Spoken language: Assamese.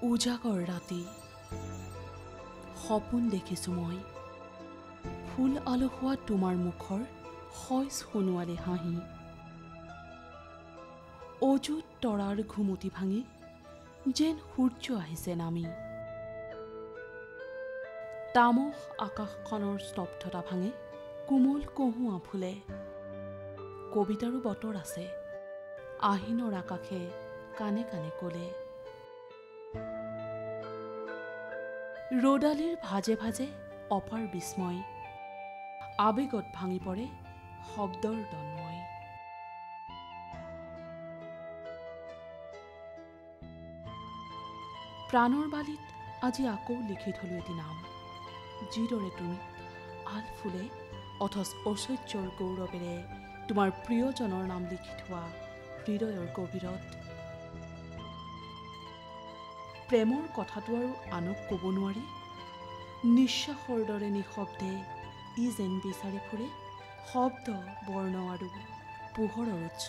উজাগৰ ৰাতি সপোন দেখিছোঁ মই ফুল আলসুৱা তোমাৰ মুখৰ শইচ শুনোৱালে হাঁহি অযুত তৰাৰ ঘুমুটি ভাঙি যেন সূৰ্য আহিছে নামি তামস আকাশখনৰ স্তব্ধতা ভাঙে কোমল কহুৱা ফুলে কবিতাৰো বতৰ আছে আহিনৰ আকাশে কানে কানে ক'লে ৰ'দালিৰ ভাজে ভাজে অপাৰ বিস্ময় আবেগত ভাঙি পৰে শব্দৰ তন্ময় প্ৰাণৰ বালিত আজি আকৌ লিখি থলো এটি নাম যিদৰে তুমি আল ফুলে অথচ ঐশ্বৰ্যৰ গৌৰৱেৰে তোমাৰ প্ৰিয়জনৰ নাম লিখি থোৱা হৃদয়ৰ গভীৰত প্ৰেমৰ কথাটো আৰু আনক ক'ব নোৱাৰি নিশ্বাসৰ দৰে নিশব্দে ই যেন বিচাৰি ফুৰে শব্দ বৰ্ণ আৰু পোহৰৰ উৎস